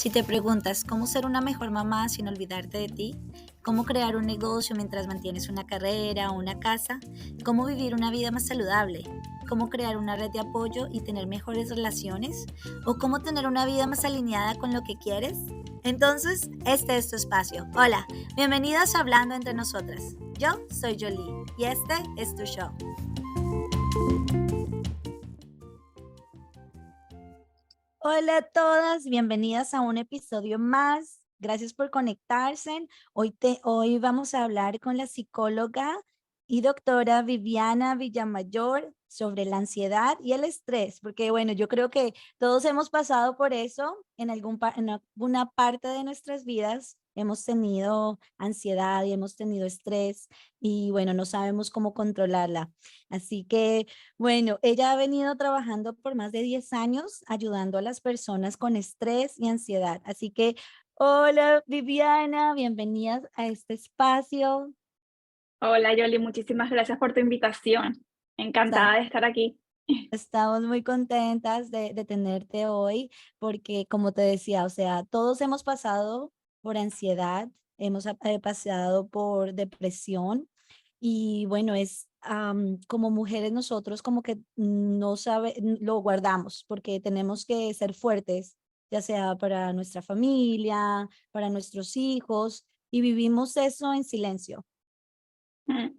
Si te preguntas cómo ser una mejor mamá sin olvidarte de ti, cómo crear un negocio mientras mantienes una carrera o una casa, cómo vivir una vida más saludable, cómo crear una red de apoyo y tener mejores relaciones, o cómo tener una vida más alineada con lo que quieres, entonces este es tu espacio. Hola, bienvenidas a Hablando entre Nosotras. Yo soy Jolie y este es tu show. Hola a todas, bienvenidas a un episodio más. Gracias por conectarse. Hoy vamos a hablar con la psicóloga y doctora Viviana Villamayor sobre la ansiedad y el estrés, porque bueno, yo creo que todos hemos pasado por eso en alguna parte de nuestras vidas. Hemos tenido ansiedad y hemos tenido estrés y bueno, no sabemos cómo controlarla. Así que bueno, ella ha venido trabajando por más de 10 años ayudando a las personas con estrés y ansiedad. Así que, hola Viviana, bienvenida a este espacio. Hola Yoli, muchísimas gracias por tu invitación. Está- Encantada de estar aquí. Estamos muy contentas de tenerte hoy porque, como te decía, o sea, todos hemos pasado por ansiedad, hemos pasado por depresión y bueno, como mujeres nosotros como que lo guardamos porque tenemos que ser fuertes, ya sea para nuestra familia, para nuestros hijos y vivimos eso en silencio. Mm.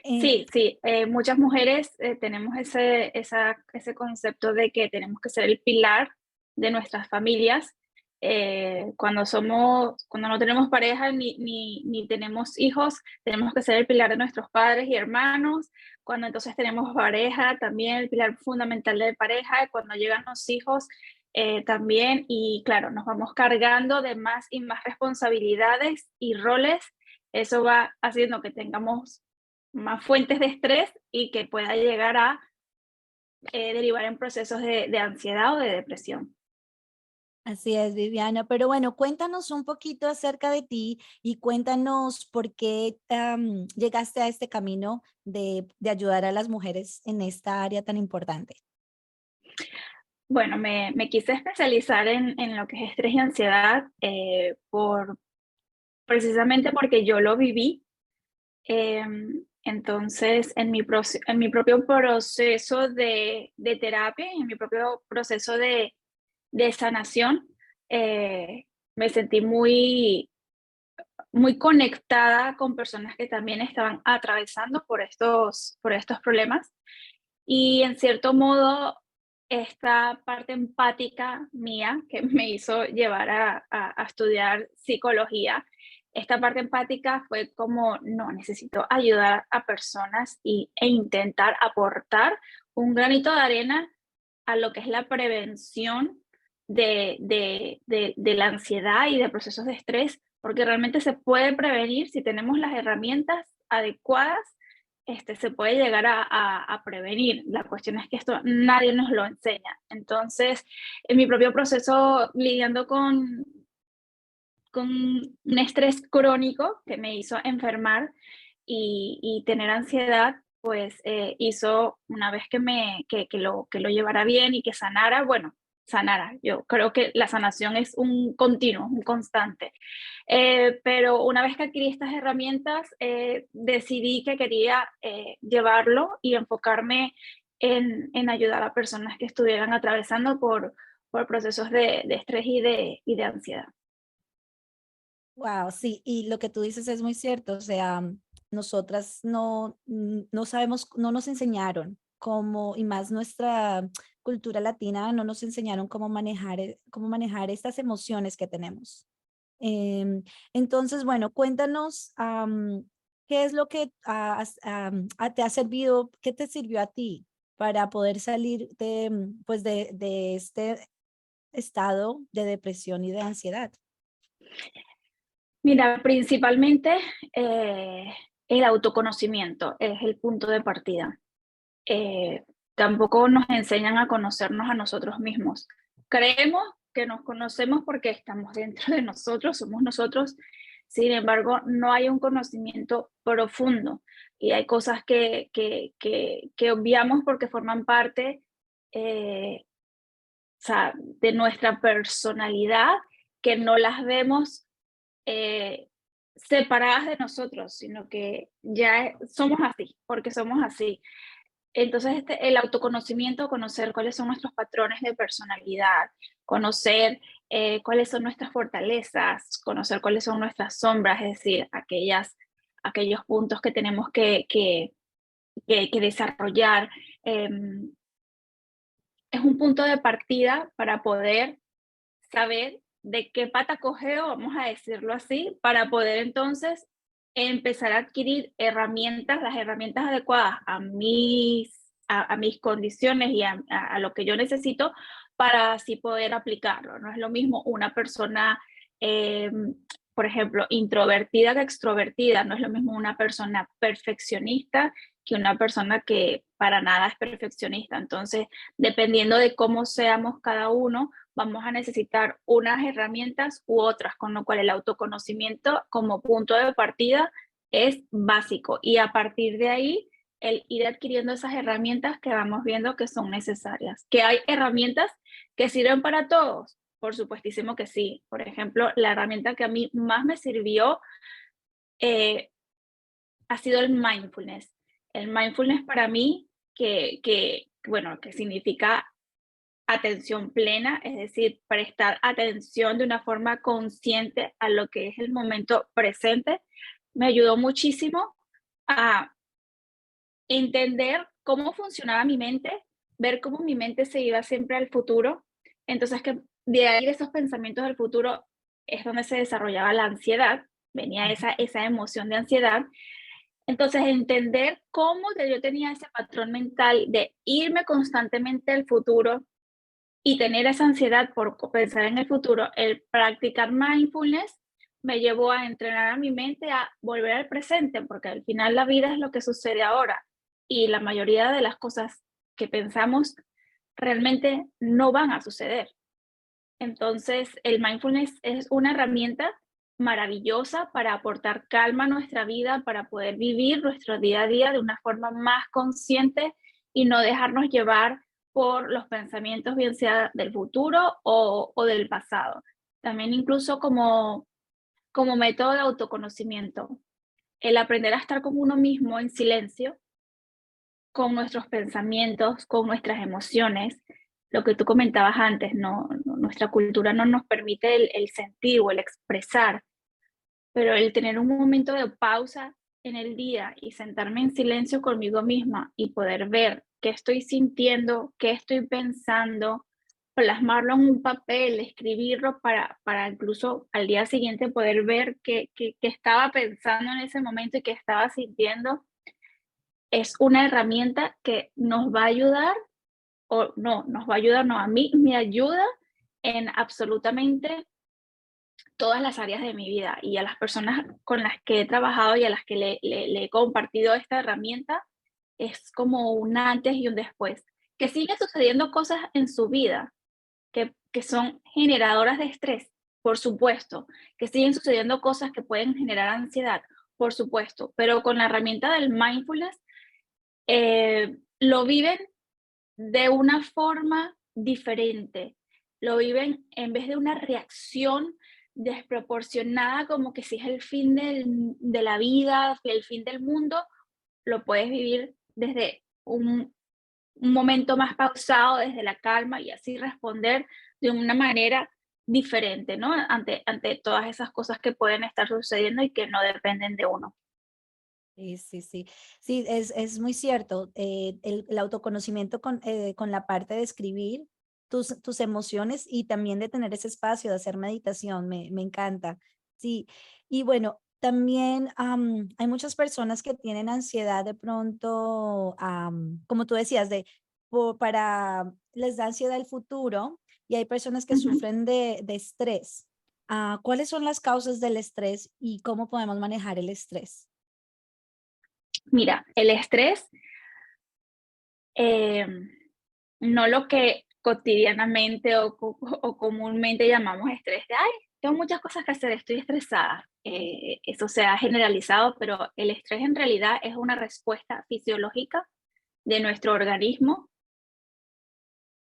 Eh, Sí, sí, muchas mujeres tenemos ese concepto de que tenemos que ser el pilar de nuestras familias. Cuando no tenemos pareja ni tenemos hijos, tenemos que ser el pilar de nuestros padres y hermanos. Cuando entonces tenemos pareja, también el pilar fundamental de pareja. Cuando llegan los hijos, también. Y claro, nos vamos cargando de más y más responsabilidades y roles. Eso va haciendo que tengamos más fuentes de estrés y que pueda llegar a derivar en procesos de ansiedad o de depresión. Así es, Viviana. Pero bueno, cuéntanos un poquito acerca de ti y cuéntanos por qué llegaste a este camino de ayudar a las mujeres en esta área tan importante. Bueno, me quise especializar en lo que es estrés y ansiedad precisamente porque yo lo viví. Entonces, en mi propio proceso de terapia, en mi propio proceso de sanación, me sentí muy conectada con personas que también estaban atravesando por estos problemas. Y en cierto modo, esta parte empática mía que me hizo llevar a estudiar psicología, esta parte empática fue como, no, necesito ayudar a personas e intentar aportar un granito de arena a lo que es la prevención de la ansiedad y de procesos de estrés, porque realmente se puede prevenir si tenemos las herramientas adecuadas. Se puede llegar a prevenir. La cuestión es que esto nadie nos lo enseña. Entonces, en mi propio proceso lidiando con un estrés crónico que me hizo enfermar y tener ansiedad, pues hizo una vez que lo llevara bien y que sanara, bueno, sanara. Yo creo que la sanación es un continuo, un constante. Pero una vez que adquirí estas herramientas, decidí que quería llevarlo y enfocarme en ayudar a personas que estuvieran atravesando por procesos de estrés y de ansiedad. Wow, sí, y lo que tú dices es muy cierto. O sea, nosotras no sabemos, no nos enseñaron cómo, y más nuestra cultura latina, no nos enseñaron cómo manejar estas emociones que tenemos. Entonces, bueno, cuéntanos, ¿qué es lo que te ha servido, qué te sirvió a ti para poder salir pues de este estado de depresión y de ansiedad? Mira, principalmente el autoconocimiento es el punto de partida. Eh, Tampoco nos enseñan a conocernos a nosotros mismos. Creemos que nos conocemos porque estamos dentro de nosotros, somos nosotros. Sin embargo, no hay un conocimiento profundo y hay cosas que obviamos porque forman parte, o sea, de nuestra personalidad que no las vemos separadas de nosotros, sino que ya somos así, porque somos así. Entonces, el autoconocimiento, conocer cuáles son nuestros patrones de personalidad, conocer cuáles son nuestras fortalezas, conocer cuáles son nuestras sombras, es decir, aquellos puntos que tenemos que desarrollar. Es un punto de partida para poder saber de qué pata cojeo, vamos a decirlo así, para poder entonces empezar a adquirir herramientas, las herramientas adecuadas a mis condiciones y a lo que yo necesito para así poder aplicarlo. No es lo mismo una persona, eh, por ejemplo, introvertida que extrovertida, no es lo mismo una persona perfeccionista que una persona que para nada es perfeccionista. Entonces, dependiendo de cómo seamos cada uno, vamos a necesitar unas herramientas u otras, con lo cual el autoconocimiento como punto de partida es básico y a partir de ahí el ir adquiriendo esas herramientas que vamos viendo que son necesarias. ¿Que hay herramientas que sirven para todos? Por supuestísimo que sí. Por ejemplo, la herramienta que a mí más me sirvió ha sido el mindfulness. El mindfulness para mí, bueno, que significa atención plena, es decir, prestar atención de una forma consciente a lo que es el momento presente, me ayudó muchísimo a entender cómo funcionaba mi mente, ver cómo mi mente se iba siempre al futuro. Entonces, que de ahí de esos pensamientos del futuro es donde se desarrollaba la ansiedad, venía esa emoción de ansiedad. Entonces, entender cómo yo tenía ese patrón mental de irme constantemente al futuro y tener esa ansiedad por pensar en el futuro, el practicar mindfulness me llevó a entrenar a mi mente a volver al presente, porque al final la vida es lo que sucede ahora y la mayoría de las cosas que pensamos realmente no van a suceder. Entonces, el mindfulness es una herramienta maravillosa para aportar calma a nuestra vida, para poder vivir nuestro día a día de una forma más consciente y no dejarnos llevar por los pensamientos, bien sea del futuro o del pasado. También incluso como método de autoconocimiento, el aprender a estar con uno mismo en silencio, con nuestros pensamientos, con nuestras emociones, lo que tú comentabas antes, nuestra cultura no nos permite el sentir o el expresar, pero el tener un momento de pausa en el día y sentarme en silencio conmigo misma y poder ver qué estoy sintiendo, qué estoy pensando, plasmarlo en un papel, escribirlo para incluso al día siguiente poder ver qué estaba pensando en ese momento y qué estaba sintiendo, es una herramienta que nos va a ayudar, o no, nos va a ayudar, no, a mí me ayuda en absolutamente todas las áreas de mi vida y a las personas con las que he trabajado y a las que le he compartido esta herramienta, es como un antes y un después. Que siguen sucediendo cosas en su vida que son generadoras de estrés, por supuesto, que siguen sucediendo cosas que pueden generar ansiedad, por supuesto, pero con la herramienta del mindfulness lo viven de una forma diferente. Lo viven en vez de una reacción desproporcionada, como que si es el fin de la vida, el fin del mundo, lo puedes vivir desde un momento más pausado, desde la calma y así responder de una manera diferente, ¿no? Ante todas esas cosas que pueden estar sucediendo y que no dependen de uno. Sí, sí, sí. Sí, es muy cierto. El autoconocimiento con la parte de escribir tus emociones y también de tener ese espacio de hacer meditación, me encanta. Sí, y bueno, también hay muchas personas que tienen ansiedad de pronto, como tú decías, les da ansiedad el futuro y hay personas que Ujú. sufren de estrés. ¿Cuáles son las causas del estrés y cómo podemos manejar el estrés? Mira, el estrés, eh, no lo que cotidianamente o comúnmente llamamos estrés, de, ay, tengo muchas cosas que hacer, estoy estresada. Eso se ha generalizado, pero el estrés en realidad es una respuesta fisiológica de nuestro organismo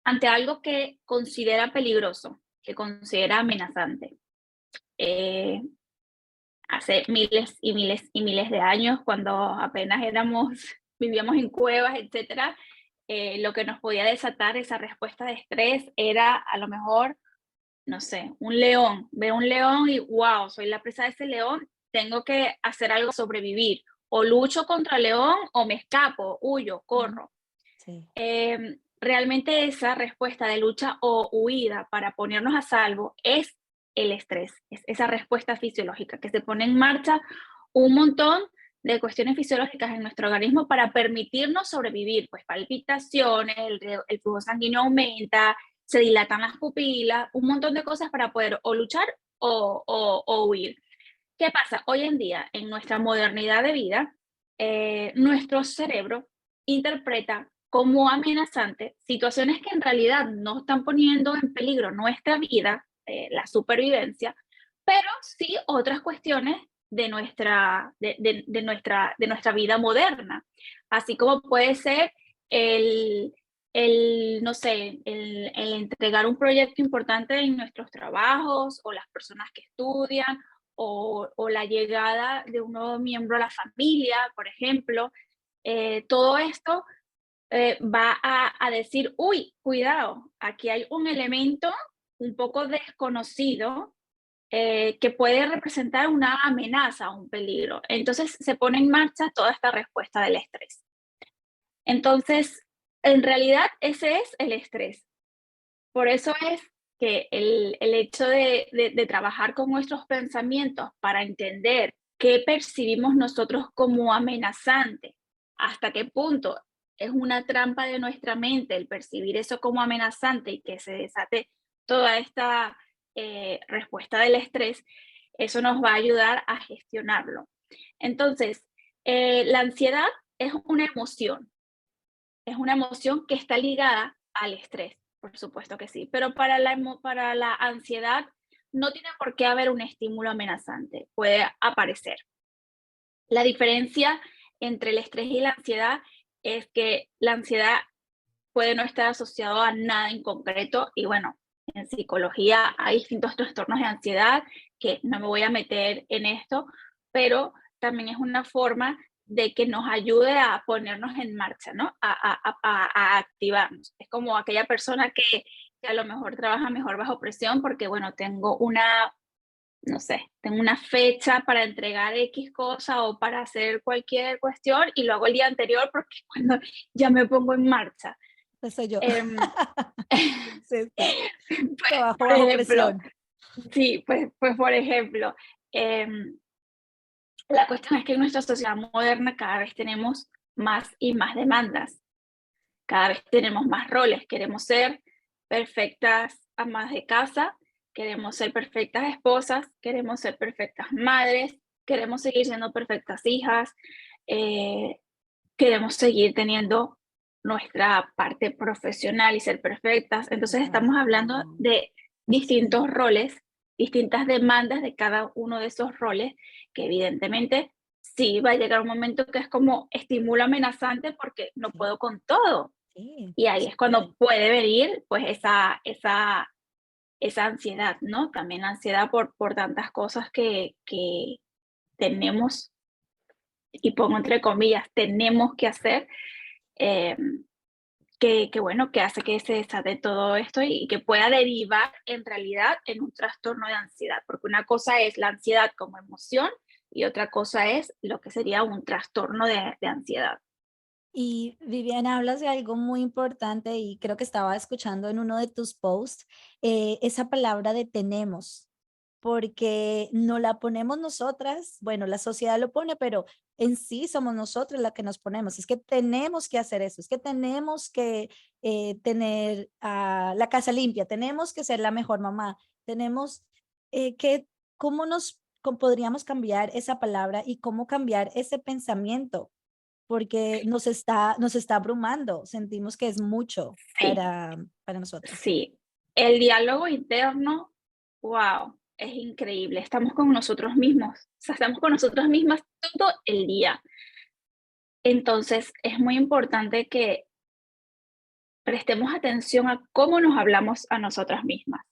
ante algo que considera peligroso, que considera amenazante. hace miles y miles y miles de años, cuando apenas vivíamos en cuevas, etcétera, lo que nos podía desatar esa respuesta de estrés era a lo mejor, no sé, un león. Veo un león y wow, soy la presa de ese león, tengo que hacer algo, sobrevivir. O lucho contra el león o me escapo, huyo, Ujú. corro. Sí. Realmente esa respuesta de lucha o huida para ponernos a salvo es el estrés, es esa respuesta fisiológica que se pone en marcha un montón de cuestiones fisiológicas en nuestro organismo para permitirnos sobrevivir, pues palpitaciones, el flujo sanguíneo aumenta, se dilatan las pupilas, un montón de cosas para poder o luchar o huir. ¿Qué pasa? Hoy en día, en nuestra modernidad de vida, nuestro cerebro interpreta como amenazante situaciones que en realidad no están poniendo en peligro nuestra vida, la supervivencia, pero sí otras cuestiones de nuestra vida moderna. Así como puede ser el, no sé, el entregar un proyecto importante en nuestros trabajos o las personas que estudian o la llegada de un nuevo miembro a la familia, por ejemplo. Todo esto va a decir, uy, cuidado, aquí hay un elemento un poco desconocido que puede representar una amenaza, un peligro. Entonces se pone en marcha toda esta respuesta del estrés. Entonces, en realidad ese es el estrés. Por eso es que el hecho de trabajar con nuestros pensamientos para entender qué percibimos nosotros como amenazante, hasta qué punto es una trampa de nuestra mente el percibir eso como amenazante y que se desate toda esta respuesta del estrés, eso nos va a ayudar a gestionarlo. Entonces, la ansiedad es una emoción que está ligada al estrés, por supuesto que sí, pero para la ansiedad no tiene por qué haber un estímulo amenazante, puede aparecer. La diferencia entre el estrés y la ansiedad es que la ansiedad puede no estar asociado a nada en concreto y bueno, en psicología hay distintos trastornos de ansiedad que no me voy a meter en esto, pero también es una forma de que nos ayude a ponernos en marcha, ¿no? A activarnos. Es como aquella persona que a lo mejor trabaja mejor bajo presión porque, bueno, tengo una, no sé, tengo una fecha para entregar X cosa o para hacer cualquier cuestión y lo hago el día anterior porque es cuando ya me pongo en marcha. Ese soy yo. Em, Sí, sí. pues, Trabajo por bajo ejemplo, presión. sí, pues por ejemplo, la cuestión es que en nuestra sociedad moderna cada vez tenemos más y más demandas, cada vez tenemos más roles, queremos ser perfectas amas de casa, queremos ser perfectas esposas, queremos ser perfectas madres, queremos seguir siendo perfectas hijas, eh, queremos seguir teniendo nuestra parte profesional y ser perfectas. Entonces estamos hablando Exacto. de distintos roles, distintas demandas de cada uno de esos roles, que evidentemente sí va a llegar un momento que es como estímulo amenazante porque no Sí, puedo con todo. sí, Y ahí es cuando sucede. puede venir pues esa ansiedad, ¿no? También la ansiedad por tantas cosas que tenemos, y pongo entre comillas, tenemos que hacer, eh, que bueno, que hace que se desate todo esto y que pueda derivar en realidad en un trastorno de ansiedad, porque una cosa es la ansiedad como emoción y otra cosa es lo que sería un trastorno de ansiedad. Y Viviana, hablas de algo muy importante y creo que estaba escuchando en uno de tus posts, esa palabra de tenemos, porque no la ponemos nosotras, bueno, la sociedad lo pone, pero en sí somos nosotros la que nos ponemos. Es que tenemos que hacer eso, es que tenemos que tener la casa limpia, tenemos que ser la mejor mamá, tenemos que, ¿cómo podríamos cambiar esa palabra y cómo cambiar ese pensamiento? Porque nos está abrumando, sentimos que es mucho Sí, para nosotras. sí. El diálogo interno, wow, es increíble. Estamos con nosotros mismos, o sea, estamos con nosotros mismas todo el día. Entonces, es muy importante que prestemos atención a cómo nos hablamos a nosotras mismas.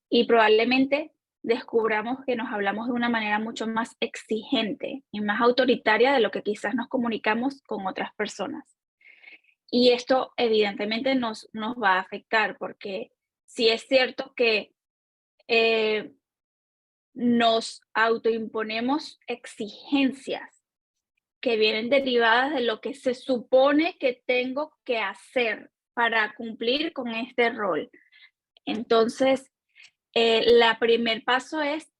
Y probablemente descubramos que nos hablamos de una manera mucho más exigente y más autoritaria de lo que quizás nos comunicamos con otras personas. Y esto evidentemente nos va a afectar porque sí es cierto que eh, nos autoimponemos exigencias que vienen derivadas de lo que se supone que tengo que hacer para cumplir con este rol. Entonces, la primer paso es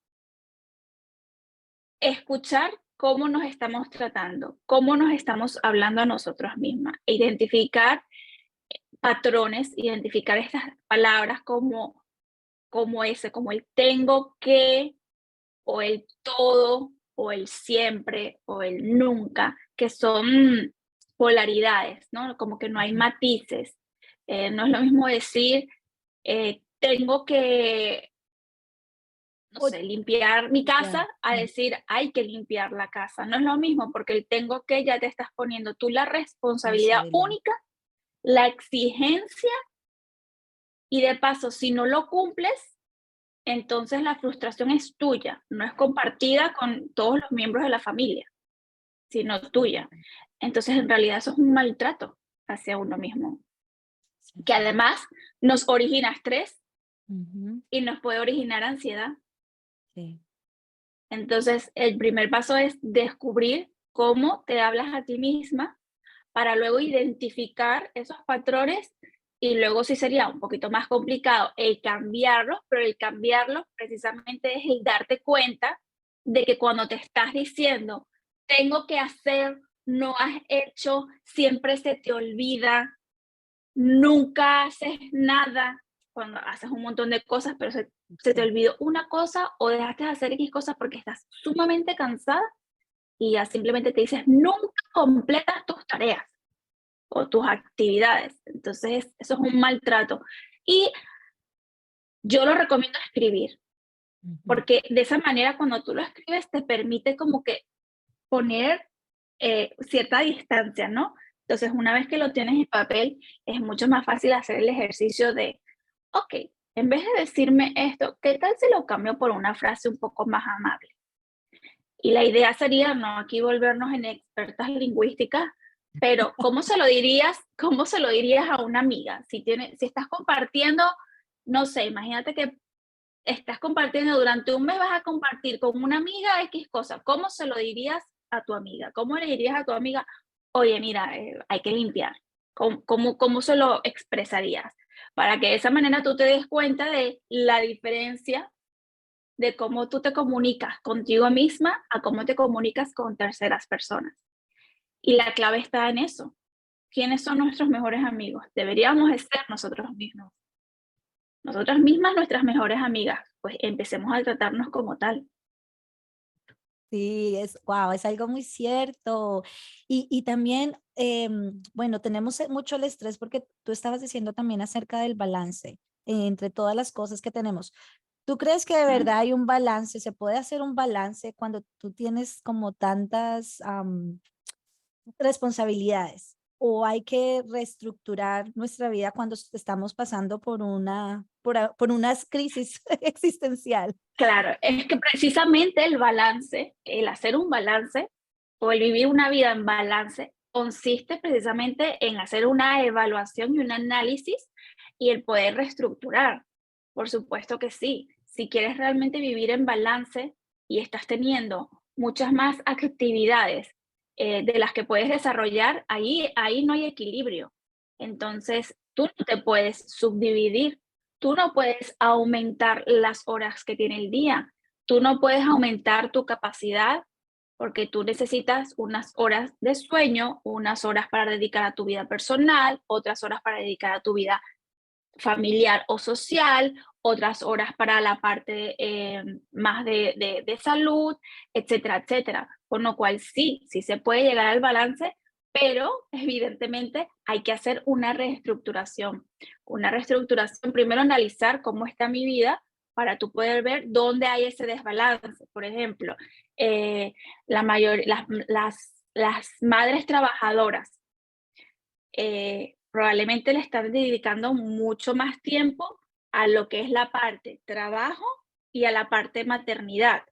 escuchar cómo nos estamos tratando, cómo nos estamos hablando a nosotros mismas, e identificar patrones, identificar estas palabras como ese, como el tengo que, o el todo, o el siempre, o el nunca, que son polaridades, ¿no? Como que no hay Ujú. matices. No es lo mismo decir, tengo que, no O sé, limpiar mi ya, casa, a decir, hay que limpiar la casa. No es lo mismo, porque el tengo que ya te estás poniendo tú la responsabilidad responsabilidad. única, la exigencia, y de paso, si no lo cumples, entonces la frustración es tuya, no es compartida con todos los miembros de la familia, sino tuya. Entonces, en realidad eso es un maltrato hacia uno mismo, Sí, que además nos origina estrés ujú, y nos puede originar ansiedad. sí. Entonces, el primer paso es descubrir cómo te hablas a ti misma para luego identificar esos patrones y luego sí sería un poquito más complicado el cambiarlos, pero el cambiarlos precisamente es el darte cuenta de que cuando te estás diciendo, tengo que hacer, no has hecho, siempre se te olvida, nunca haces nada, cuando haces un montón de cosas, pero se te Sí. olvidó una cosa o dejaste de hacer X cosas porque estás sumamente cansada y ya simplemente te dices, nunca completas tus tareas o tus actividades. Entonces, eso es un maltrato. Y yo lo recomiendo escribir, Ujú. porque de esa manera cuando tú lo escribes te permite como que poner cierta distancia, ¿no? Entonces, una vez que lo tienes en papel, es mucho más fácil hacer el ejercicio de, ok, en vez de decirme esto, ¿qué tal si lo cambio por una frase un poco más amable? Y la idea sería no aquí volvernos en expertas lingüísticas, pero ¿cómo se lo dirías, cómo se lo dirías a una amiga? Si estás compartiendo, no sé, imagínate que estás compartiendo durante un mes, vas a compartir con una amiga X cosa. ¿Cómo se lo dirías a tu amiga? ¿Cómo le dirías a tu amiga, oye, mira, hay que limpiar? ¿Cómo se lo expresarías? Para que de esa manera tú te des cuenta de la diferencia de cómo tú te comunicas contigo misma a cómo te comunicas con terceras personas. Y la clave está en eso. ¿Quiénes son nuestros mejores amigos? Deberíamos de ser nosotros mismos. Nosotras mismas, nuestras mejores amigas. Pues empecemos a tratarnos como tal. Sí, wow, es algo muy cierto. Y también, bueno, tenemos mucho el estrés porque tú estabas diciendo también acerca del balance entre todas las cosas que tenemos. ¿Tú crees que de ¿Mm? verdad hay un balance? ¿Se puede hacer un balance cuando tú tienes como tantas responsabilidades? ¿O hay que reestructurar nuestra vida cuando estamos pasando por por unas crisis existencial? Claro, es que precisamente el balance, el hacer un balance o el vivir una vida en balance, consiste precisamente en hacer una evaluación y un análisis y el poder reestructurar. Por supuesto que sí. Si quieres realmente vivir en balance y estás teniendo muchas más actividades de las que puedes desarrollar, ahí no hay equilibrio. Entonces, tú no te puedes subdividir, tú no puedes aumentar las horas que tiene el día, tú no puedes aumentar tu capacidad porque tú necesitas unas horas de sueño, unas horas para dedicar a tu vida personal, otras horas para dedicar a tu vida familiar o social, otras horas para la parte más de salud, etcétera, etcétera. Con lo cual sí se puede llegar al balance, pero evidentemente hay que hacer una reestructuración. Una reestructuración, primero analizar cómo está mi vida para tú poder ver dónde hay ese desbalance. Por ejemplo, eh, las madres trabajadoras probablemente le están dedicando mucho más tiempo a lo que es la parte trabajo y a la parte de maternidad.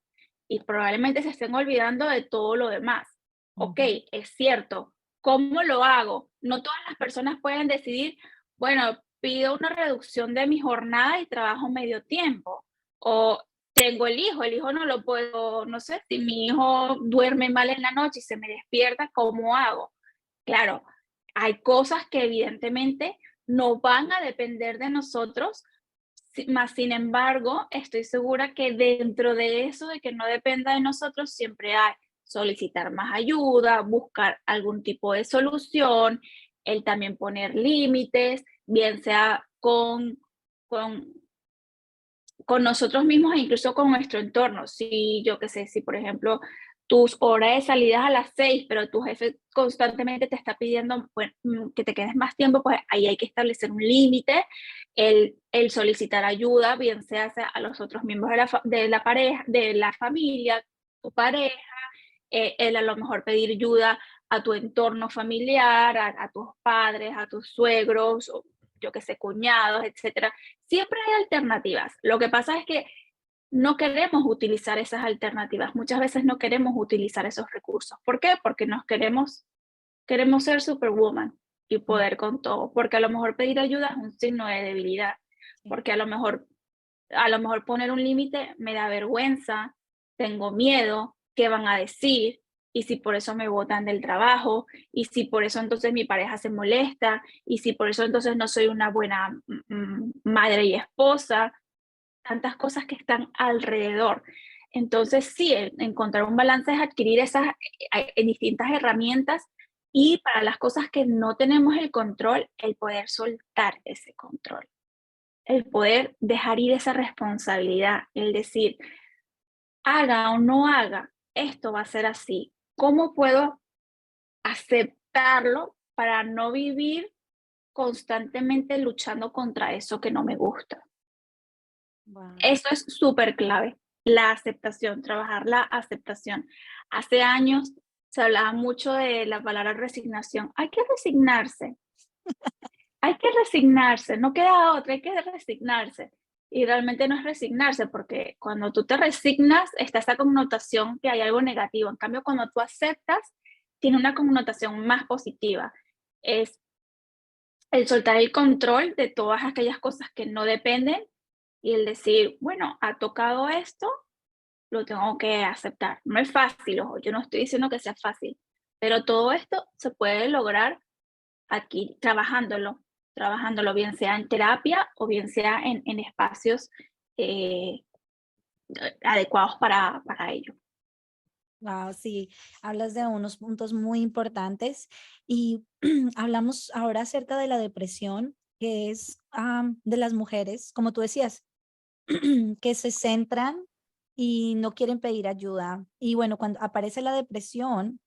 Y probablemente se estén olvidando de todo lo demás. Ok, Ujú. es cierto. ¿Cómo lo hago? No todas las personas pueden decidir, bueno, pido una reducción de mi jornada y trabajo medio tiempo. O tengo el hijo no lo puedo, no sé, si mi hijo duerme mal en la noche y se me despierta, ¿cómo hago? Claro, hay cosas que evidentemente no van a depender de nosotros, más sin embargo, estoy segura que dentro de eso de que no dependa de nosotros, siempre hay solicitar más ayuda, buscar algún tipo de solución, el también poner límites, bien sea con con nosotros mismos e incluso con nuestro entorno. Si yo qué sé, si por ejemplo tus horas de salida a las 6, pero tu jefe constantemente te está pidiendo pues, que te quedes más tiempo, pues ahí hay que establecer un límite, el solicitar ayuda, bien sea a los otros miembros de la pareja, de la familia, tu pareja, el a lo mejor pedir ayuda a tu entorno familiar, a tus padres, a tus suegros, o yo qué sé, cuñados, etcétera. Siempre hay alternativas. Lo que pasa es que no queremos utilizar esas alternativas. Muchas veces no queremos utilizar esos recursos. ¿Por qué? Porque queremos ser superwoman y Mm, poder con todo. Porque a lo mejor pedir ayuda es un signo de debilidad. sí. Porque a lo mejor poner un límite me da vergüenza, tengo miedo, ¿qué van a decir? Y si por eso me botan del trabajo, y si por eso entonces mi pareja se molesta, y si por eso entonces no soy una buena madre y esposa, tantas cosas que están alrededor. Entonces, sí, encontrar un balance es adquirir esas distintas herramientas y para las cosas que no tenemos el control, el poder soltar ese control, el poder dejar ir esa responsabilidad, el decir, haga o no haga, esto va a ser así. ¿Cómo puedo aceptarlo para no vivir constantemente luchando contra eso que no me gusta? Wow. Eso es súper clave, la aceptación, trabajar la aceptación. Hace años se hablaba mucho de la palabra resignación. Hay que resignarse, no queda otra, hay que resignarse. Y realmente no es resignarse, porque cuando tú te resignas está esa connotación que hay algo negativo. En cambio, cuando tú aceptas, tiene una connotación más positiva. Es el soltar el control de todas aquellas cosas que no dependen y el decir, bueno, ha tocado esto, lo tengo que aceptar. No es fácil, ojo, yo no estoy diciendo que sea fácil, pero todo esto se puede lograr aquí trabajándolo bien sea en terapia o bien sea en espacios eh, adecuados para ello. Wow, sí, hablas de unos puntos muy importantes y hablamos ahora acerca de la depresión, que es de las mujeres, como tú decías, que se centran y no quieren pedir ayuda. Y bueno, cuando aparece la depresión,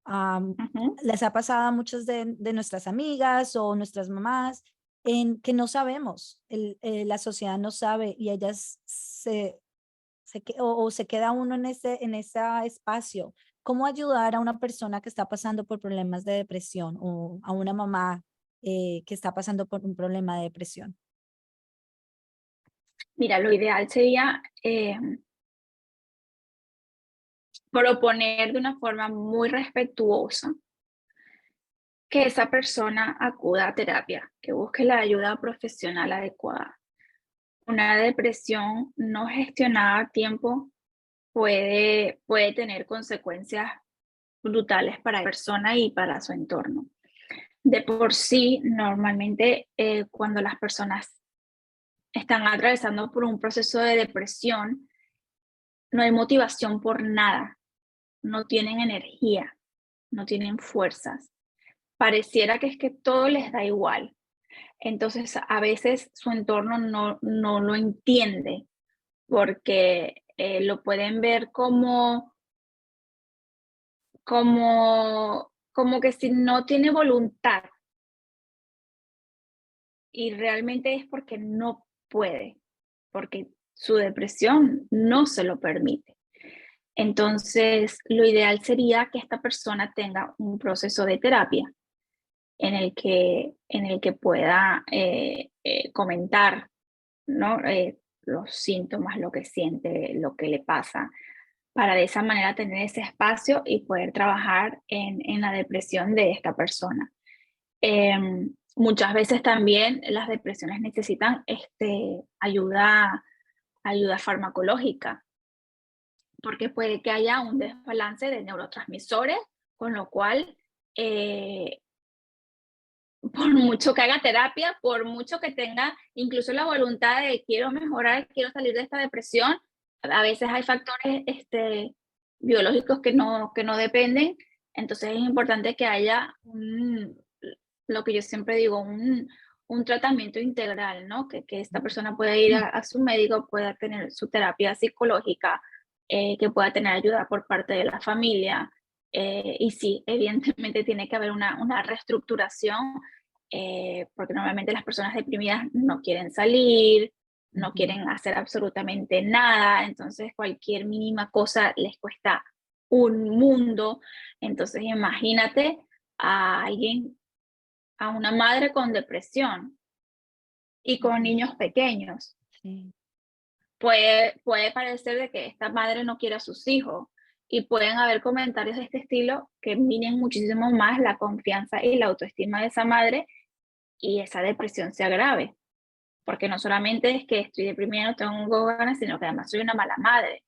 am, Ujú. les ha pasado a muchas de nuestras amigas o nuestras mamás en que no sabemos, la sociedad no sabe y ellas o se queda uno en ese espacio. ¿Cómo ayudar a una persona que está pasando por problemas de depresión o a una mamá que está pasando por un problema de depresión? Mira, lo ideal sería proponer de una forma muy respetuosa que esa persona acuda a terapia, que busque la ayuda profesional adecuada. Una depresión no gestionada a tiempo puede tener consecuencias brutales para la persona y para su entorno. De por sí, normalmente cuando las personas están atravesando por un proceso de depresión, no hay motivación por nada, no tienen energía, no tienen fuerzas. Pareciera que es que todo les da igual. Entonces, a veces su entorno no lo entiende porque lo pueden ver como que si no tiene voluntad y realmente es porque no puede, porque su depresión no se lo permite. Entonces, lo ideal sería que esta persona tenga un proceso de terapia en el que pueda comentar, ¿no? los síntomas, lo que siente, lo que le pasa, para de esa manera tener ese espacio y poder trabajar en la depresión de esta persona. Muchas veces también las depresiones necesitan ayuda farmacológica, porque puede que haya un desbalance de neurotransmisores, con lo cual, por mucho que haga terapia, por mucho que tenga incluso la voluntad de quiero mejorar, quiero salir de esta depresión, a veces hay factores biológicos que no dependen, entonces es importante que haya lo que yo siempre digo, un tratamiento integral, ¿no? Que esta persona pueda ir a su médico, pueda tener su terapia psicológica, que pueda tener ayuda por parte de la familia. Y sí, evidentemente tiene que haber una reestructuración, porque normalmente las personas deprimidas no quieren salir, no quieren hacer absolutamente nada, entonces cualquier mínima cosa les cuesta un mundo. Entonces imagínate a alguien, a una madre con depresión y con niños pequeños. Sí. Puede parecer de que esta madre no quiere a sus hijos, y pueden haber comentarios de este estilo que minen muchísimo más la confianza y la autoestima de esa madre, y esa depresión se agrave, porque no solamente es que estoy deprimida, no tengo ganas, sino que además soy una mala madre.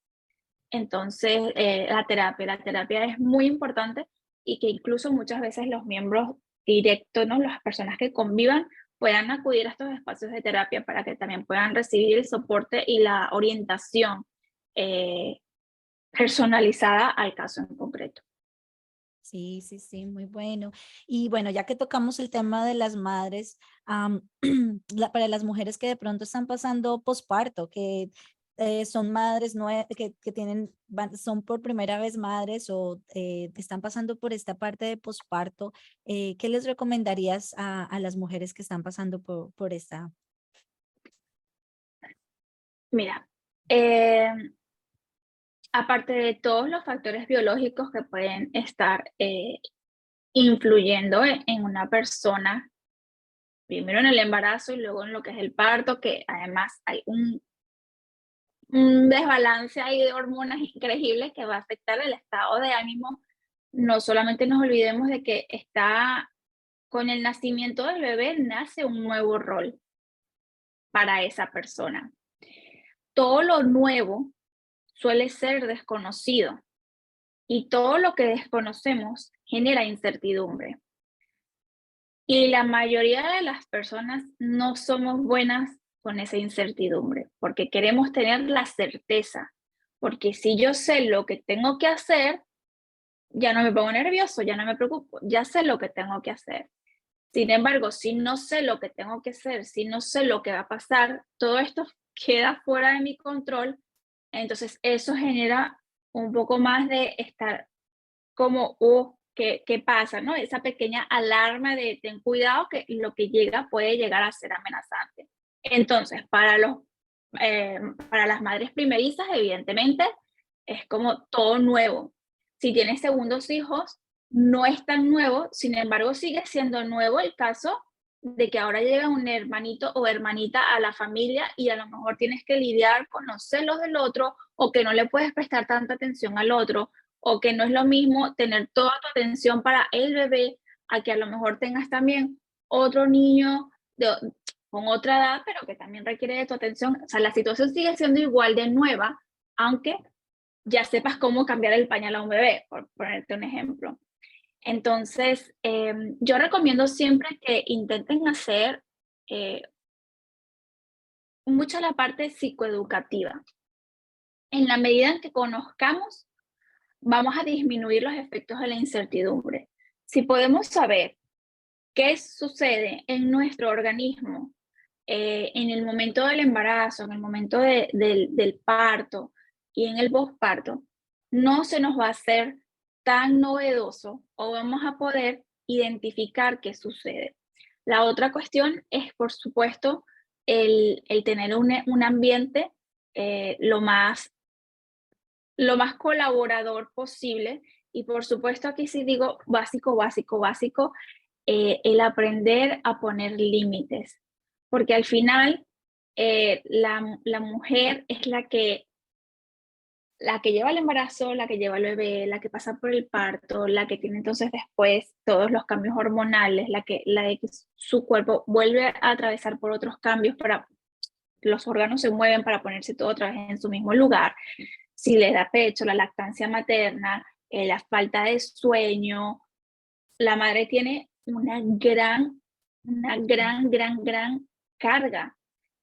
Entonces, la terapia es muy importante, y que incluso muchas veces los miembros directos, ¿no? Las personas que convivan, puedan acudir a estos espacios de terapia para que también puedan recibir el soporte y la orientación eh, personalizada al caso en concreto. Sí, sí, sí, muy bueno. Y bueno, ya que tocamos el tema de las madres, para las mujeres que de pronto están pasando posparto, que son madres que tienen, son por primera vez madres o están pasando por esta parte de posparto, ¿qué les recomendarías a las mujeres que están pasando por esta? Mira, aparte de todos los factores biológicos que pueden estar influyendo en una persona, primero en el embarazo y luego en lo que es el parto, que además hay un desbalance ahí de hormonas increíbles que va a afectar el estado de ánimo. No solamente nos olvidemos de que está con el nacimiento del bebé, nace un nuevo rol para esa persona. Todo lo nuevo suele ser desconocido, y todo lo que desconocemos genera incertidumbre. Y la mayoría de las personas no somos buenas con esa incertidumbre, porque queremos tener la certeza, porque si yo sé lo que tengo que hacer, ya no me pongo nervioso, ya no me preocupo, ya sé lo que tengo que hacer. Sin embargo, si no sé lo que tengo que hacer, si no sé lo que va a pasar, todo esto queda fuera de mi control, entonces eso genera un poco más de estar como, ¿qué pasa? ¿No? Esa pequeña alarma de ten cuidado que lo que llega puede llegar a ser amenazante. Entonces, eh, para las madres primerizas, evidentemente, es como todo nuevo. Si tienes segundos hijos, no es tan nuevo, sin embargo, sigue siendo nuevo el caso de que ahora llega un hermanito o hermanita a la familia, y a lo mejor tienes que lidiar con los celos del otro, o que no le puedes prestar tanta atención al otro, o que no es lo mismo tener toda tu atención para el bebé a que a lo mejor tengas también otro niño con otra edad, pero que también requiere de tu atención. O sea, la situación sigue siendo igual de nueva, aunque ya sepas cómo cambiar el pañal a un bebé, por ponerte un ejemplo. Entonces, yo recomiendo siempre que intenten hacer eh, mucho la parte psicoeducativa. En la medida en que conozcamos, vamos a disminuir los efectos de la incertidumbre. Si podemos saber qué sucede en nuestro organismo en el momento del embarazo, en el momento del parto y en el posparto, no se nos va a hacer tan novedoso, o vamos a poder identificar qué sucede. La otra cuestión es, por supuesto, el tener un ambiente lo más colaborador posible. Y por supuesto, aquí sí digo básico, básico, básico, el aprender a poner límites, porque al final la mujer es la que lleva el embarazo, la que lleva el bebé, la que pasa por el parto, la que tiene entonces después todos los cambios hormonales, la de que su cuerpo vuelve a atravesar por otros cambios para los órganos se mueven para ponerse todo otra vez en su mismo lugar. Si les da pecho, la lactancia materna, la falta de sueño, la madre tiene una gran carga,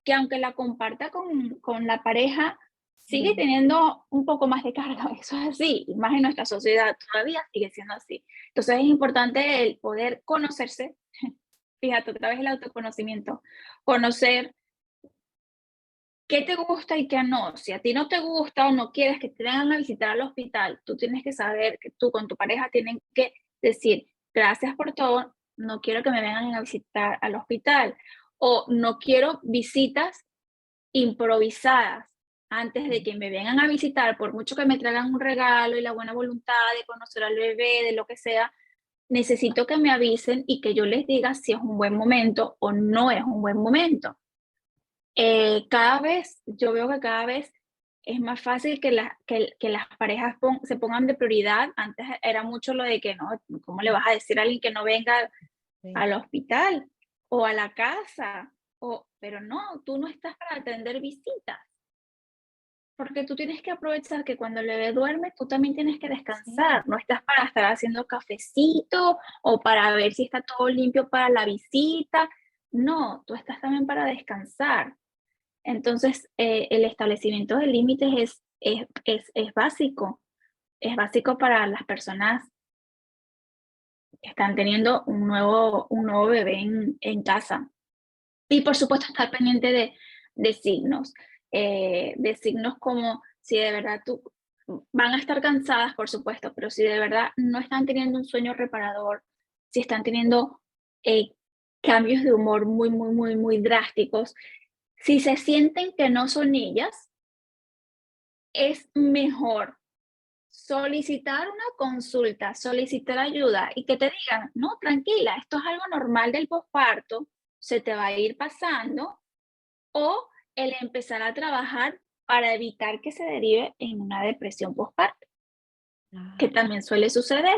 que aunque la comparta con la pareja, sigue Mm, teniendo un poco más de carga. Eso es así, y más en nuestra sociedad todavía sigue siendo así. Entonces es importante el poder conocerse, fíjate, otra vez el autoconocimiento, conocer qué te gusta y qué no. Si a ti no te gusta o no quieres que te vengan a visitar al hospital, tú tienes que saber que tú con tu pareja tienen que decir, gracias por todo, no quiero que me vengan a visitar al hospital, o no quiero visitas improvisadas antes de que me vengan a visitar, por mucho que me traigan un regalo y la buena voluntad de conocer al bebé, de lo que sea, necesito que me avisen y que yo les diga si es un buen momento o no es un buen momento. Cada vez, yo veo que cada vez es más fácil que las parejas se pongan de prioridad. Antes era mucho lo de que no, ¿cómo le vas a decir a alguien que no venga sí, al hospital o a la casa? Pero no, tú no estás para atender visitas, porque tú tienes que aprovechar que cuando el bebé duerme, tú también tienes que sí. descansar. No estás para estar haciendo cafecito o para ver si está todo limpio para la visita. No, tú estás también para descansar. Entonces, el establecimiento de límites es básico para las personas que están teniendo un nuevo bebé en casa. Y por supuesto, estar pendiente de signos como si de verdad van a estar cansadas, por supuesto, pero si de verdad no están teniendo un sueño reparador, si están teniendo eh, cambios de humor muy, muy, muy, muy drásticos, si se sienten que no son ellas, es mejor solicitar una consulta, solicitar ayuda y que te digan, no, tranquila, esto es algo normal del posparto, se te va a ir pasando, o el empezar a trabajar para evitar que se derive en una depresión posparto, que Ah, también suele suceder,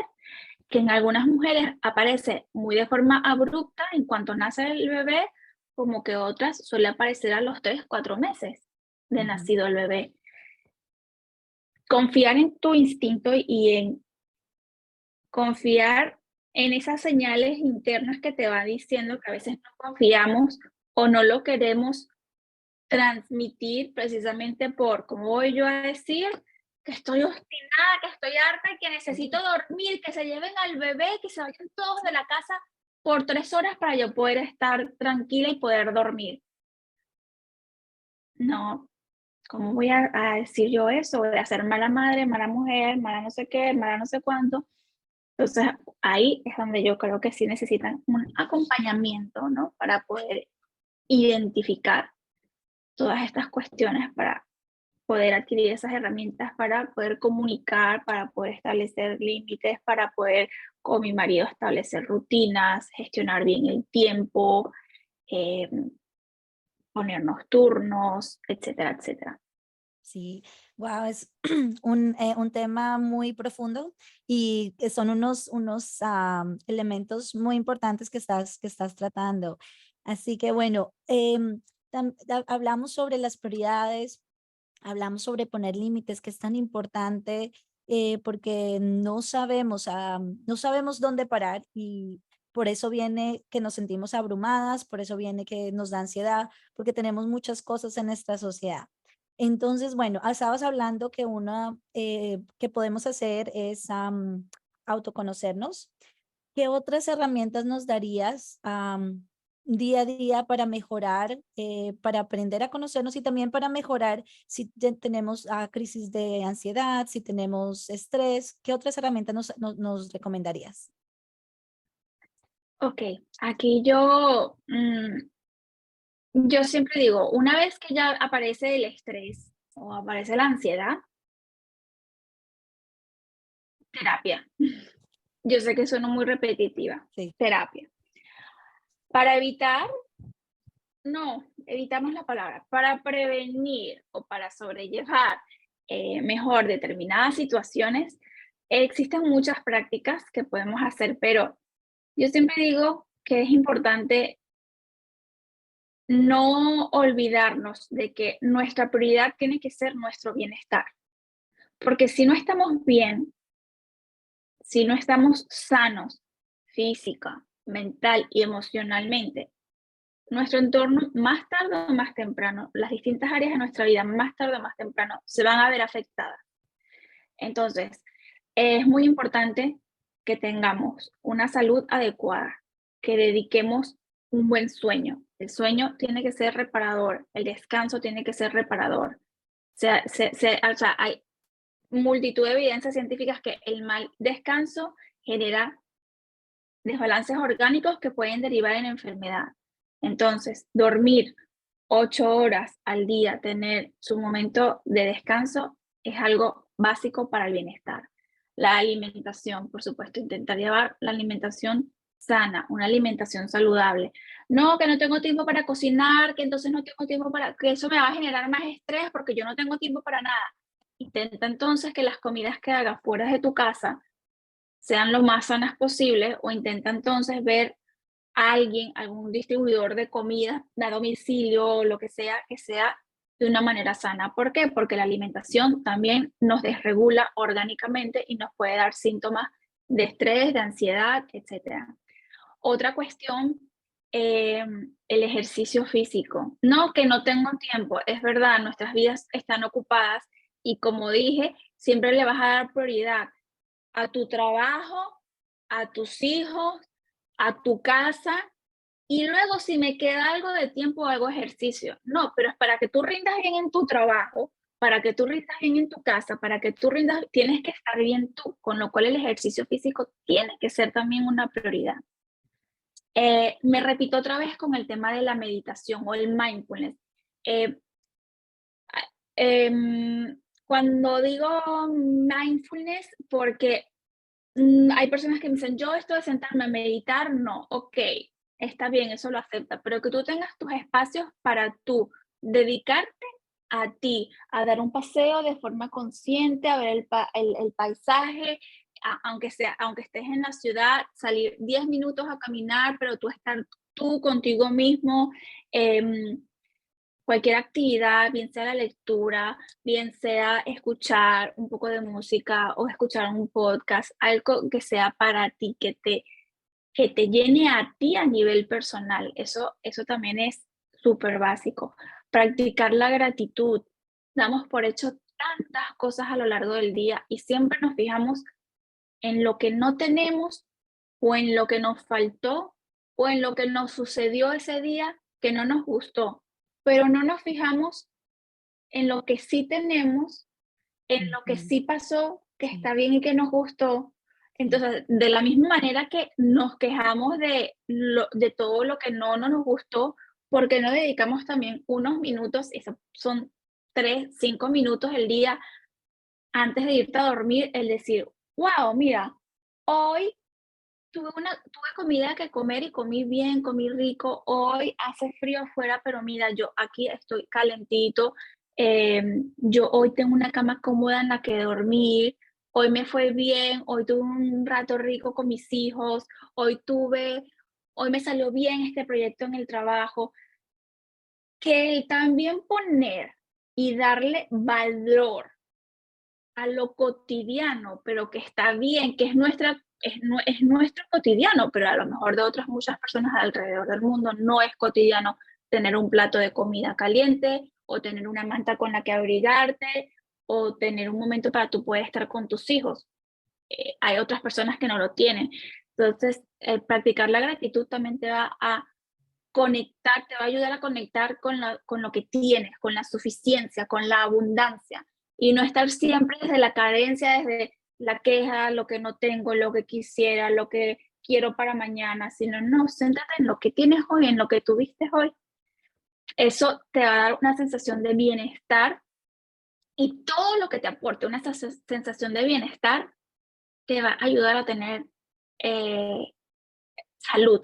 que en algunas mujeres aparece muy de forma abrupta en cuanto nace el bebé, como que otras suele aparecer a los 3, 4 meses de ujú. nacido el bebé. Confiar en tu instinto y en confiar en esas señales internas que te va diciendo que a veces no confiamos o no lo queremos transmitir precisamente por, ¿cómo voy yo a decir? Que estoy obstinada, que estoy harta y que necesito Sí, dormir, que se lleven al bebé, que se vayan todos de la casa por 3 horas para yo poder estar tranquila y poder dormir. No, ¿cómo voy a decir yo eso? Voy a ser mala madre, mala mujer, mala no sé qué, mala no sé cuánto. Entonces, ahí es donde yo creo que sí necesitan un acompañamiento, ¿no? Para poder identificar todas estas cuestiones, para poder adquirir esas herramientas, para poder comunicar, para poder establecer límites, para poder con mi marido establecer rutinas, gestionar bien el tiempo, eh, ponernos turnos, etcétera, etcétera. sí, wow, es un tema muy profundo y que son unos elementos muy importantes que estás tratando. Así que bueno, hablamos sobre las prioridades, hablamos sobre poner límites, que es tan importante porque no sabemos dónde parar y por eso viene que nos sentimos abrumadas, por eso viene que nos da ansiedad, porque tenemos muchas cosas en nuestra sociedad. Entonces, bueno, estabas hablando que una que podemos hacer es autoconocernos. ¿Qué otras herramientas nos darías día a día para mejorar, para aprender a conocernos y también para mejorar si tenemos crisis de ansiedad, si tenemos estrés? ¿Qué otras herramientas nos recomendarías? Ok, aquí yo siempre digo, una vez que ya aparece el estrés o aparece la ansiedad, terapia. Yo sé que suena muy repetitiva, Sí. terapia. Para evitar no, evitamos la palabra, para prevenir o para sobrellevar mejor determinadas situaciones, existen muchas prácticas que podemos hacer, pero yo siempre digo que es importante no olvidarnos de que nuestra prioridad tiene que ser nuestro bienestar, porque si no estamos bien, si no estamos sanos física, mental y emocionalmente, nuestro entorno más tarde o más temprano, las distintas áreas de nuestra vida más tarde o más temprano se van a ver afectadas. Entonces, es muy importante que tengamos una salud adecuada, que dediquemos un buen sueño. El sueño tiene que ser reparador, el descanso tiene que ser reparador. O sea, hay multitud de evidencias científicas que el mal descanso genera desbalances orgánicos que pueden derivar en enfermedad. Entonces, dormir 8 horas al día, tener su momento de descanso, es algo básico para el bienestar. La alimentación, por supuesto, intentar llevar la alimentación sana, una alimentación saludable. No, que no tengo tiempo para cocinar, que entonces no tengo tiempo para, que eso me va a generar más estrés porque yo no tengo tiempo para nada. Intenta entonces que las comidas que hagas fuera de tu casa sean lo más sanas posibles, o intenta entonces ver a alguien, algún distribuidor de comida a domicilio, lo que sea de una manera sana. ¿Por qué? Porque la alimentación también nos desregula orgánicamente y nos puede dar síntomas de estrés, de ansiedad, etc. Otra cuestión, el ejercicio físico. No, que no tengo tiempo, es verdad, nuestras vidas están ocupadas y como dije, siempre le vas a dar prioridad a tu trabajo, a tus hijos, a tu casa, y luego si me queda algo de tiempo hago ejercicio. No, pero es para que tú rindas bien en tu trabajo, para que tú rindas bien en tu casa, para que tú rindas, tienes que estar bien tú, con lo cual el ejercicio físico tiene que ser también una prioridad. Me repito otra vez con el tema de la meditación o el mindfulness. Eh, Cuando digo mindfulness, porque hay personas que me dicen, yo esto de sentarme a meditar, no, ok, está bien, eso lo acepta, pero que tú tengas tus espacios para tú dedicarte a ti, a dar un paseo de forma consciente, a ver el paisaje, aunque estés en la ciudad, salir 10 minutos a caminar, pero tú estar tú contigo mismo, em, cualquier actividad, bien sea la lectura, bien sea escuchar un poco de música o escuchar un podcast, algo que sea para ti, que te llene a ti a nivel personal. Eso también es súper básico. Practicar la gratitud. Damos por hecho tantas cosas a lo largo del día y siempre nos fijamos en lo que no tenemos o en lo que nos faltó o en lo que nos sucedió ese día que no nos gustó, pero no nos fijamos en lo que sí tenemos, en lo que Ujú, sí pasó, que sí, está bien y que nos gustó. sí. Entonces, de la misma manera que nos quejamos de todo lo que no nos gustó, porque no dedicamos también unos minutos, eso son 3, 5 minutos el día antes de irte a dormir, el decir, wow, mira, hoy tuve comida que comer y comí bien, comí rico. Hoy hace frío afuera, pero mira, yo aquí estoy calentito. Yo hoy tengo una cama cómoda en la que dormir. Hoy me fue bien, hoy tuve un rato rico con mis hijos, hoy me salió bien este proyecto en el trabajo. Que el también poner y darle valor a lo cotidiano, pero que está bien, que es nuestro cotidiano, pero a lo mejor de otras muchas personas alrededor del mundo no es cotidiano tener un plato de comida caliente o tener una manta con la que abrigarte o tener un momento para tú poder estar con tus hijos. Hay otras personas que no lo tienen. Entonces, practicar la gratitud también te va a conectar, te va a ayudar a conectar con lo que tienes, con la suficiencia, con la abundancia, y no estar siempre desde la carencia, desde la queja, lo que no tengo, lo que quisiera, lo que quiero para mañana, sino no, céntrate en lo que tienes hoy, en lo que tuviste hoy. Eso te va a dar una sensación de bienestar, y todo lo que te aporte una sensación de bienestar te va a ayudar a tener eh, salud,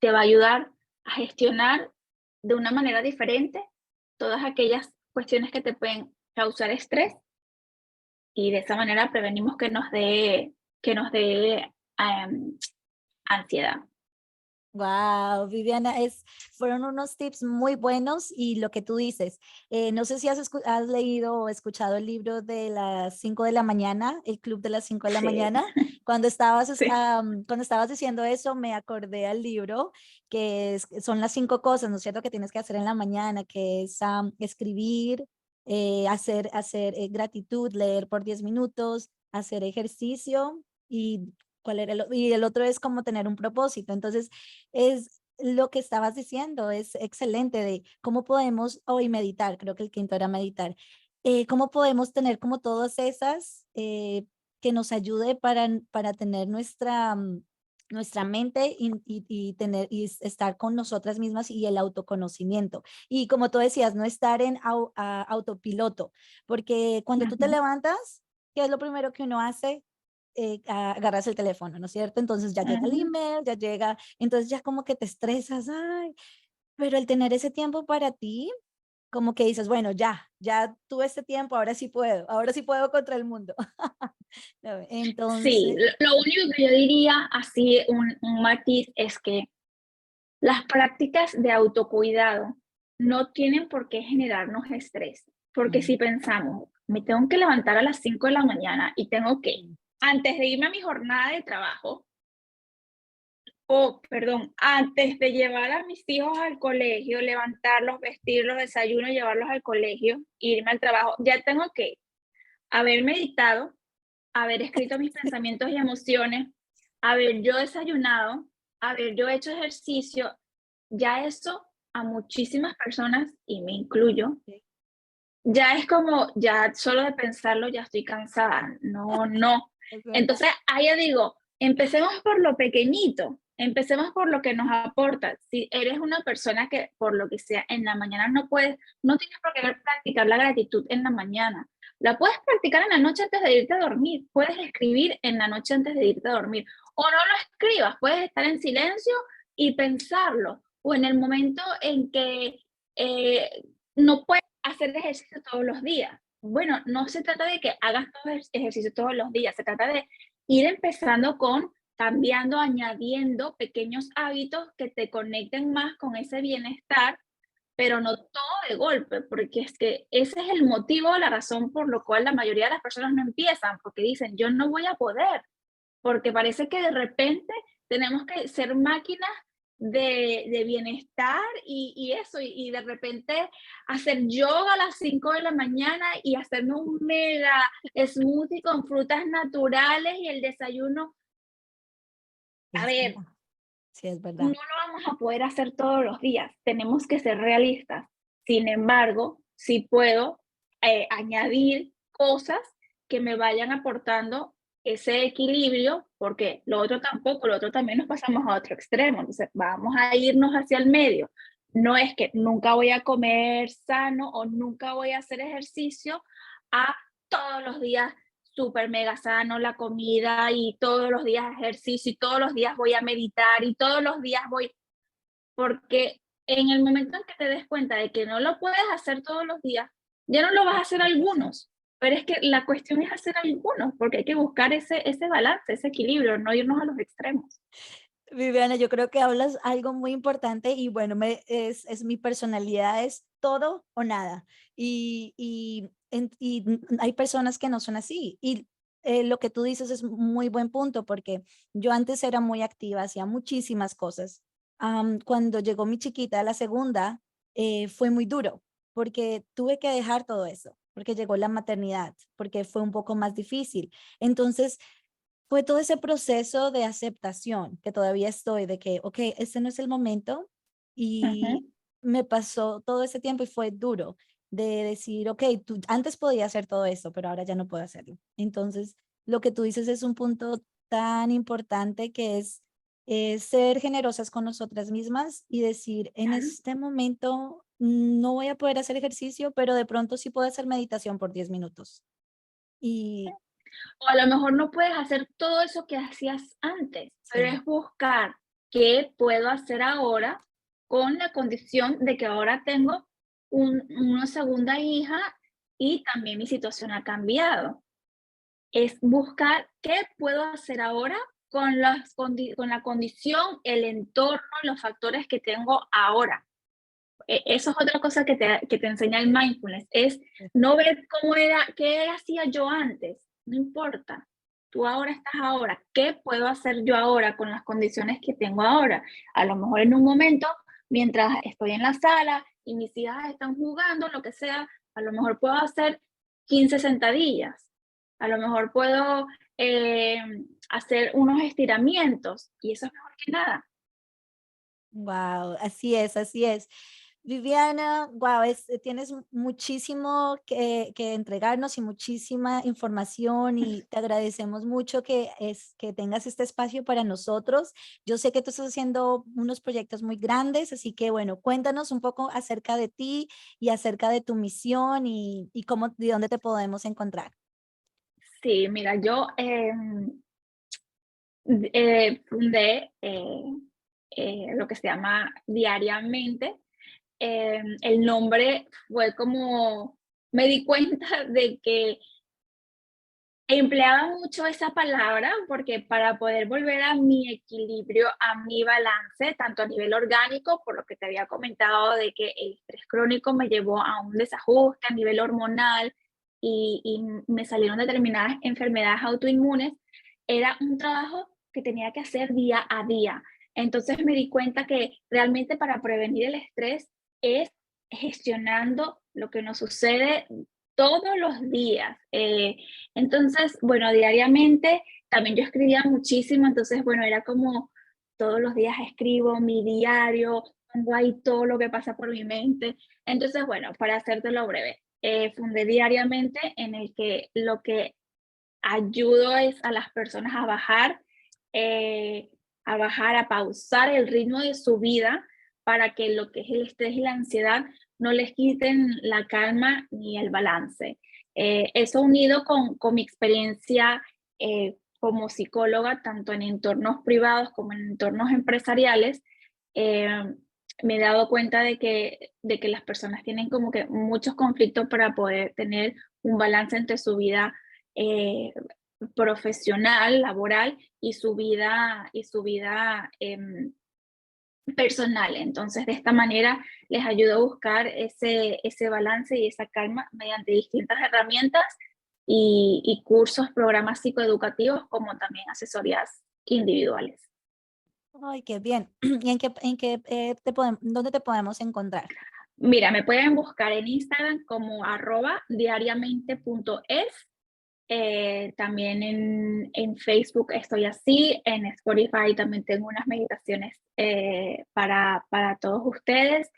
te va a ayudar a gestionar de una manera diferente todas aquellas cuestiones que te pueden causar estrés y de esa manera prevenimos que nos dé ansiedad. Wow, Viviana, fueron unos tips muy buenos y lo que tú dices, no sé si has leído o escuchado el libro de las 5 de la mañana, el club de las 5 de la Sí, mañana. sí. Cuando estabas diciendo eso, me acordé al libro son las 5 cosas, ¿no es cierto?, que tienes que hacer en la mañana, que es escribir, hacer gratitud, leer por 10 minutos, hacer ejercicio y y el otro es como tener un propósito. Entonces, es lo que estabas diciendo, es excelente de cómo podemos, hoy meditar, creo que el quinto era meditar, cómo podemos tener como todas esas que nos ayude para tener nuestra mente y estar con nosotras mismas y el autoconocimiento. Y como tú decías, no estar en autopiloto, porque cuando tú te Ujú, levantas, ¿qué es lo primero que uno hace? Agarras el teléfono, ¿no es cierto? Entonces ya llega el ujú. email, ya llega, entonces ya como que te estresas, ay, pero el tener ese tiempo para ti, como que dices, bueno, ya tuve este tiempo, ahora sí puedo contra el mundo. ¿No? Sí, Entonces, lo único que yo diría, así un matiz, es que las prácticas de autocuidado no tienen por qué generarnos estrés, porque si mm, pensamos, me tengo que levantar a las 5 de la mañana y tengo que, mm, antes de irme a mi jornada de trabajo, o perdón, antes de llevar a mis hijos al colegio, levantarlos, vestirlos, desayuno, llevarlos al colegio, irme al trabajo, ya tengo que haber meditado, haber escrito mis pensamientos y emociones, haber yo desayunado, haber yo hecho ejercicio, ya eso a muchísimas personas, y me incluyo, sí, ya es como, ya solo de pensarlo ya estoy cansada. No, no. es verdad. Entonces, ahí ya digo, empecemos por lo pequeñito, empecemos por lo que nos aporta. Si eres una persona que, por lo que sea, en la mañana no puedes, no tienes por qué practicar la gratitud en la mañana. La puedes practicar en la noche antes de irte a dormir. Puedes escribir en la noche antes de irte a dormir. O no lo escribas, puedes estar en silencio y pensarlo. O en el momento en que eh, no puedes hacer ejercicio todos los días. Bueno, no se trata de que hagas todo ejercicio todos los días, se trata de ir empezando con cambiando, añadiendo pequeños hábitos que te conecten más con ese bienestar, pero no todo de golpe, porque es que ese es el motivo, la razón por lo cual la mayoría de las personas no empiezan, porque dicen, yo no voy a poder, porque parece que de repente tenemos que ser máquinas de bienestar y eso, y de repente hacer yoga a las 5 de la mañana y hacerme un mega smoothie con frutas naturales y el desayuno. A Es ver, verdad, sí, es no verdad. lo vamos a poder hacer todos los días, tenemos que ser realistas. Sin embargo, sí puedo añadir cosas que me vayan aportando ese equilibrio, porque lo otro tampoco, lo otro también nos pasamos a otro extremo, entonces vamos a irnos hacia el medio. No es que nunca voy a comer sano o nunca voy a hacer ejercicio a todos los días súper mega sano la comida y todos los días ejercicio y todos los días voy a meditar y todos los días voy, porque en el momento en que te des cuenta de que no lo puedes hacer todos los días, ya no lo vas a hacer Tienes razón. algunos, pero es que la cuestión es hacer algunos, porque hay que buscar ese balance, ese equilibrio, no irnos a los extremos. Viviana, yo creo que hablas algo muy importante y bueno, es mi personalidad, es todo o nada. Hay personas que no son así. Y lo que tú dices es muy buen punto porque yo antes era muy activa, hacía muchísimas cosas. Cuando llegó mi chiquita, la segunda, fue muy duro porque tuve que dejar todo eso, porque llegó la maternidad, porque fue un poco más difícil. Entonces, fue todo ese proceso de aceptación que todavía estoy, de que, ok, este no es el momento y Ujú. me pasó todo ese tiempo y fue duro de decir, ok, tú antes podía hacer todo eso, pero ahora ya no puedo hacerlo. Entonces, lo que tú dices es un punto tan importante que es ser generosas con nosotras mismas y decir, en Claro. este momento no voy a poder hacer ejercicio, pero de pronto sí puedo hacer meditación por 10 minutos. Y O a lo mejor no puedes hacer todo eso que hacías antes, pero sí, es buscar qué puedo hacer ahora con la condición de que ahora tengo una segunda hija y también mi situación ha cambiado. Es buscar qué puedo hacer ahora con con la condición, el entorno, los factores que tengo ahora. Eso es otra cosa que te enseña el mindfulness, es no ver cómo era, qué hacía yo antes, no importa. Tú ahora estás ahora, ¿qué puedo hacer yo ahora con las condiciones que tengo ahora? A lo mejor en un momento, mientras estoy en la sala y mis hijas están jugando, lo que sea, a lo mejor puedo hacer 15 sentadillas, a lo mejor puedo eh, hacer unos estiramientos y eso es mejor que nada. Wow, así es, así es. Viviana, wow, tienes muchísimo que entregarnos y muchísima información y te agradecemos mucho que tengas este espacio para nosotros. Yo sé que tú estás haciendo unos proyectos muy grandes, así que bueno, cuéntanos un poco acerca de ti y acerca de tu misión y cómo, de dónde te podemos encontrar. Sí, mira, yo fundé lo que se llama Diariamente. El nombre fue como, me di cuenta de que empleaba mucho esa palabra porque para poder volver a mi equilibrio, a mi balance, tanto a nivel orgánico, por lo que te había comentado de que el estrés crónico me llevó a un desajuste a nivel hormonal y me salieron determinadas enfermedades autoinmunes, era un trabajo que tenía que hacer día a día. Entonces me di cuenta que realmente para prevenir el estrés es gestionando lo que nos sucede todos los días. Entonces, bueno, diariamente también yo escribía muchísimo, entonces, bueno, era como todos los días escribo mi diario, pongo ahí todo lo que pasa por mi mente. Entonces, bueno, para hacértelo breve, fundé Diariamente en el que lo que ayudo es a las personas eh, a bajar, a pausar el ritmo de su vida para que lo que es el estrés y la ansiedad no les quiten la calma ni el balance. Eso unido con mi experiencia como psicóloga, tanto en entornos privados como en entornos empresariales, eh, me he dado cuenta de que las personas tienen como que muchos conflictos para poder tener un balance entre su vida eh, profesional, laboral y su vida personal. Entonces, de esta manera les ayudo a buscar ese balance y esa calma mediante distintas herramientas y cursos, programas psicoeducativos, como también asesorías individuales. Ay, qué bien. ¿Y dónde te podemos encontrar? Mira, me pueden buscar en Instagram como @diariamente.es. También en Facebook estoy así, en Spotify también tengo unas meditaciones para todos ustedes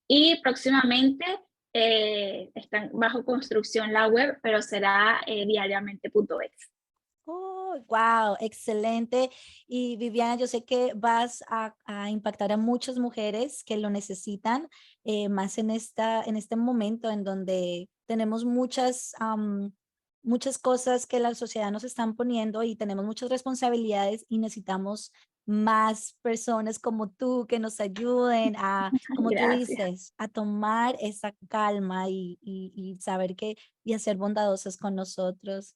y próximamente están bajo construcción la web, pero será diariamente.es. Oh, wow, excelente. Y Viviana, yo sé que vas a impactar a muchas mujeres que lo necesitan, más en este momento en donde tenemos muchas cosas que la sociedad nos están poniendo y tenemos muchas responsabilidades y necesitamos más personas como tú que nos ayuden a, como tú Gracias. dices, a tomar esa calma y saber que y a ser bondadosas con nosotros.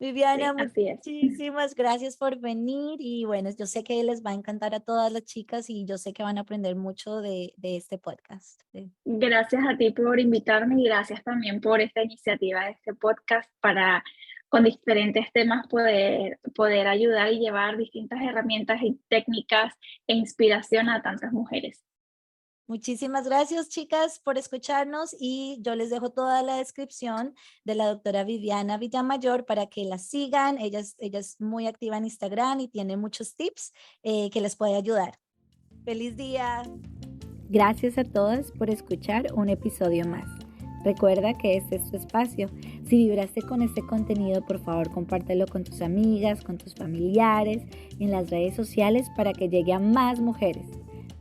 Viviana, Sí, así es. muchísimas gracias por venir y bueno, yo sé que les va a encantar a todas las chicas y yo sé que van a aprender mucho de este podcast. Gracias a ti por invitarme y gracias también por esta iniciativa de este podcast para con diferentes temas poder ayudar y llevar distintas herramientas y técnicas e inspiración a tantas mujeres. Muchísimas gracias, chicas, por escucharnos y yo les dejo toda la descripción de la doctora Viviana Villamayor para que la sigan. Ella es muy activa en Instagram y tiene muchos tips que les puede ayudar. ¡Feliz día! Gracias a todas por escuchar un episodio más. Recuerda que este es tu espacio. Si vibraste con este contenido, por favor, compártelo con tus amigas, con tus familiares, en las redes sociales para que llegue a más mujeres.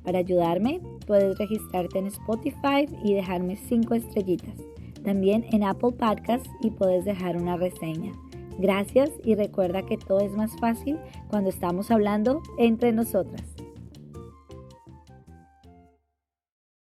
Para ayudarme, puedes registrarte en Spotify y dejarme 5 estrellitas. También en Apple Podcasts y puedes dejar una reseña. Gracias y recuerda que todo es más fácil cuando estamos hablando entre nosotras.